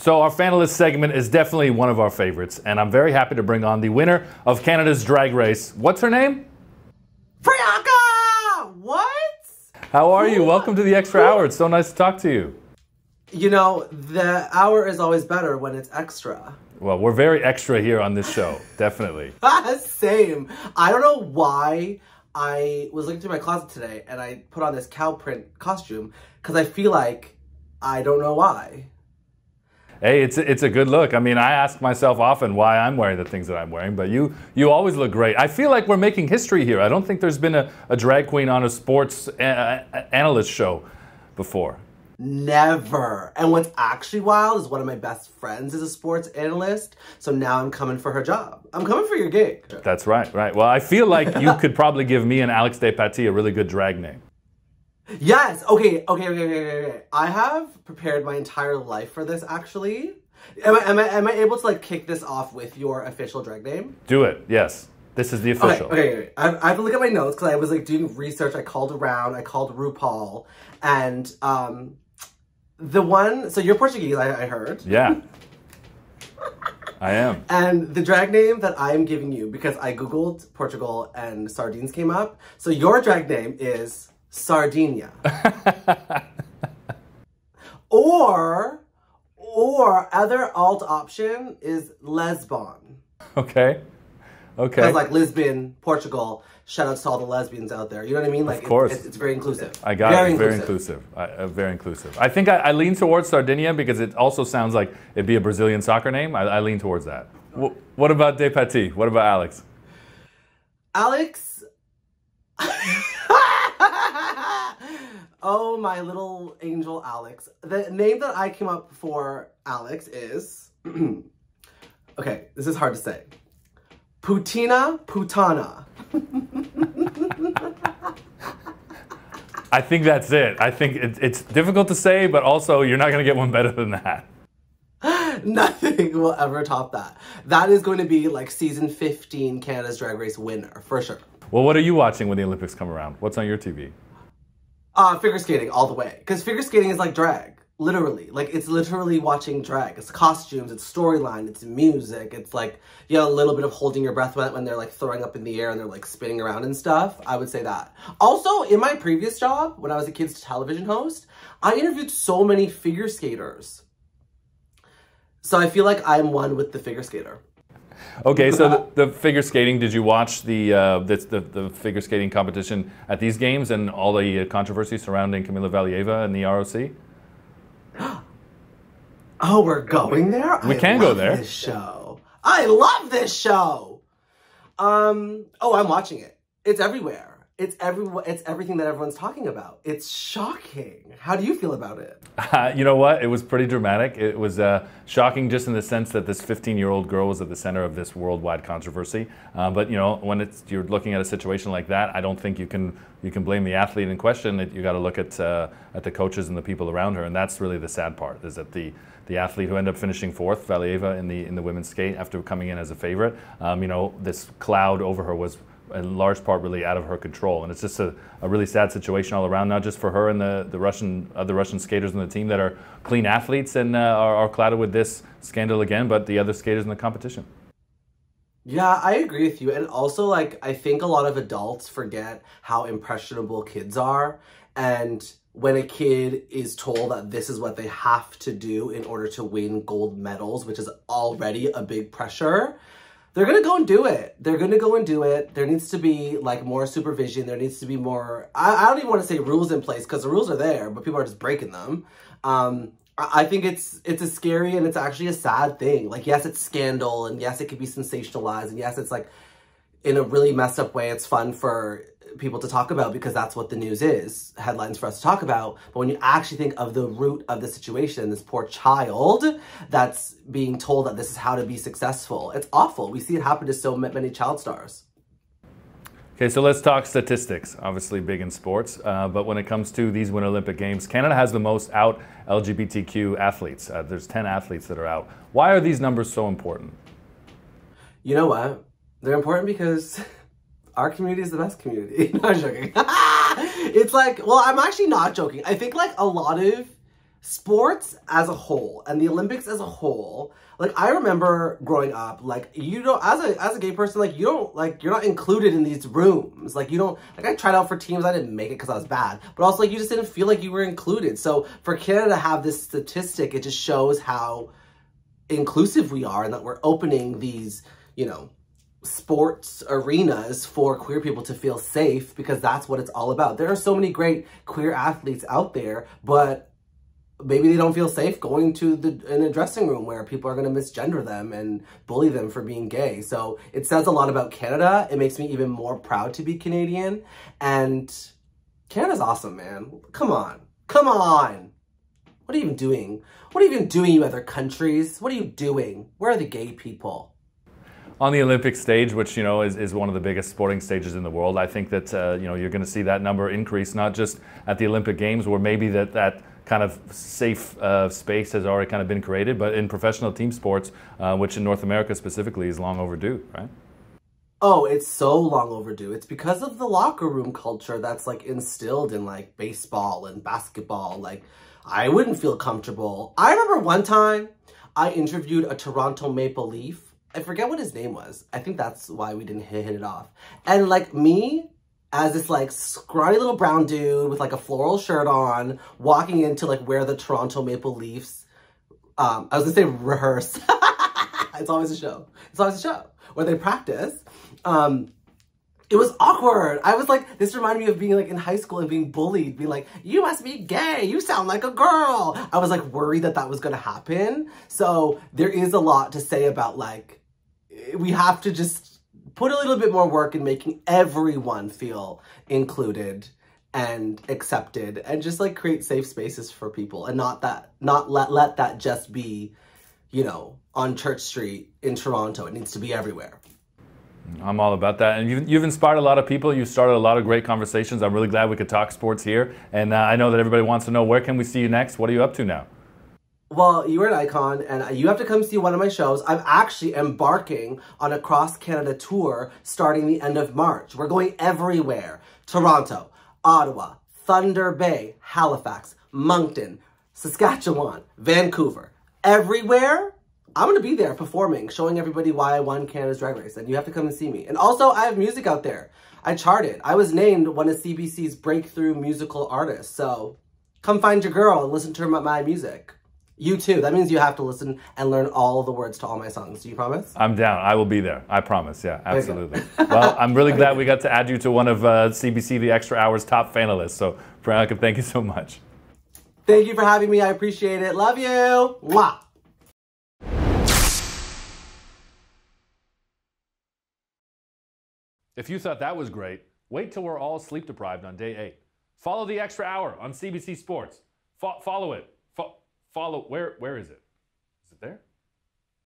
So our finalist segment is definitely one of our favorites, and I'm very happy to bring on the winner of Canada's Drag Race. What's her name? Priyanka! What? How are you? Welcome to the Extra Hour. It's so nice to talk to you. You know, the hour is always better when it's extra. Well, we're very extra here on this show, definitely. Same. I don't know why I was looking through my closet today and I put on this cow print costume because I feel like I don't know why. Hey, it's a good look. I mean, I ask myself often why I'm wearing the things that I'm wearing, but you always look great. I feel like we're making history here. I don't think there's been a drag queen on a sports analyst show before. Never. And what's actually wild is one of my best friends is a sports analyst, so now I'm coming for her job. I'm coming for your gig. That's right, right. Well, I feel like you could probably give me and Alex Despatie a really good drag name. Yes. Okay. I have prepared my entire life for this, actually. Am I able to, like, kick this off with your official drag name? Do it. Yes. This is the official. Okay. I have to look at my notes because I was, like, doing research. I called around. I called RuPaul. And, the one... So you're Portuguese, I heard. Yeah. I am. And the drag name that I'm giving you, because I Googled Portugal and sardines came up. So your drag name is... Sardinia. or other alt option is Lesbon. Okay. Okay. Because like Lisbon, Portugal, shout outs to all the lesbians out there. You know what I mean? Like, of course. It's very inclusive. I got it. Very inclusive. Very inclusive. I think I lean towards Sardinia because it also sounds like it'd be a Brazilian soccer name. I lean towards that. What about Despatie? What about Alex? Alex... Oh, my little angel Alex. The name that I came up for Alex is... okay, this is hard to say. Putina Putana. I think that's it. I think it's difficult to say, but also you're not going to get one better than that. Nothing will ever top that. That is going to be like season 15 Canada's Drag Race winner, for sure. Well, what are you watching when the Olympics come around? What's on your TV? Figure skating all the way. Because figure skating is like drag. Literally. Like, it's literally watching drag. It's costumes, it's storyline, it's music. It's like, you know, a little bit of holding your breath when they're like throwing up in the air and they're like spinning around and stuff. I would say that. Also, in my previous job, when I was a kids television host, I interviewed so many figure skaters. So I feel like I'm one with the figure skater. Okay, so the figure skating, did you watch the figure skating competition at these games and all the controversy surrounding Camila Valieva and the ROC? Oh, we're going there? We can go there. This show. I love this show. Oh, I'm watching it. It's everywhere. It's everything that everyone's talking about. It's shocking. How do you feel about it? You know what? It was pretty dramatic. It was shocking just in the sense that this 15-year-old girl was at the center of this worldwide controversy. But you know, when you're looking at a situation like that, I don't think you can blame the athlete in question. You got to look at the coaches and the people around her, and that's really the sad part. Is that the athlete who ended up finishing fourth, Valieva, in the women's skate after coming in as a favorite. You know, this cloud over her was in large part really out of her control, and it's just a really sad situation all around, not just for her and the Russian skaters on the team that are clean athletes and are clouded with this scandal again, but the other skaters in the competition. Yeah, I agree with you. And also, like, I think a lot of adults forget how impressionable kids are, and when a kid is told that this is what they have to do in order to win gold medals, which is already a big pressure, they're going to go and do it. They're going to go and do it. There needs to be, like, more supervision. There needs to be more... I don't even want to say rules in place, because the rules are there, but people are just breaking them. I think it's a scary and it's actually a sad thing. Like, yes, it's scandal, and yes, it could be sensationalized, and yes, it's, like, in a really messed up way, it's fun for people to talk about because that's what the news is, headlines for us to talk about. But when you actually think of the root of the situation, this poor child that's being told that this is how to be successful, it's awful. We see it happen to so many child stars. Okay, so let's talk statistics, obviously big in sports, but when it comes to these Winter Olympic Games, Canada has the most out LGBTQ athletes. There's 10 athletes that are out. Why are these numbers so important? You know what? They're important because our community is the best community. No, I'm joking. It's like, well, I'm actually not joking. I think like a lot of sports as a whole and the Olympics as a whole, like I remember growing up, like you don't, as a gay person, like you don't, like you're not included in these rooms. Like you don't, like I tried out for teams, I didn't make it because I was bad, but also like you just didn't feel like you were included. So for Canada to have this statistic, it just shows how inclusive we are and that we're opening these, you know, sports arenas for queer people to feel safe, because that's what it's all about. There are so many great queer athletes out there, but maybe they don't feel safe going to in a dressing room where people are going to misgender them and bully them for being gay. So it says a lot about Canada. It makes me even more proud to be Canadian. And Canada's awesome, man. Come on. Come on. What are you even doing? What are you even doing, you other countries? What are you doing? Where are the gay people? On the Olympic stage, which, you know, is one of the biggest sporting stages in the world, I think that, you know, you're going to see that number increase, not just at the Olympic Games, where maybe that kind of safe space has already kind of been created, but in professional team sports, which in North America specifically is long overdue, right? Oh, it's so long overdue. It's because of the locker room culture that's like instilled in like baseball and basketball. Like, I wouldn't feel comfortable. I remember one time I interviewed a Toronto Maple Leaf. I forget what his name was. I think that's why we didn't hit it off. And like me, as this like scrawny little brown dude with like a floral shirt on, walking into like where the Toronto Maple Leafs, I was gonna say rehearse. It's always a show. It's always a show where they practice. It was awkward. I was like, this reminded me of being like in high school and being bullied, being like, you must be gay. You sound like a girl. I was like worried that that was gonna happen. So there is a lot to say about like, we have to just put a little bit more work in making everyone feel included and accepted, and just like create safe spaces for people, and not let that just be, you know, on Church Street in Toronto. It needs to be everywhere. I'm all about that. And you've inspired a lot of people. You started a lot of great conversations. I'm really glad we could talk sports here. And I know that everybody wants to know, where can we see you next? What are you up to now? Well, you are an icon, and you have to come see one of my shows. I'm actually embarking on a cross-Canada tour starting the end of March. We're going everywhere. Toronto, Ottawa, Thunder Bay, Halifax, Moncton, Saskatchewan, Vancouver. Everywhere, I'm going to be there performing, showing everybody why I won Canada's Drag Race, and you have to come and see me. And also, I have music out there. I charted. I was named one of CBC's breakthrough musical artists, so come find your girl and listen to my music. You too. That means you have to listen and learn all the words to all my songs. Do you promise? I'm down. I will be there. I promise. Yeah, absolutely. Well, I'm really glad we got to add you to one of CBC The Extra Hour's top finalists. So, Priyanka, thank you so much. Thank you for having me. I appreciate it. Love you. Mwah. If you thought that was great, wait till we're all sleep deprived on day 8. Follow The Extra Hour on CBC Sports. Follow it. Follow, where is it? Is it there?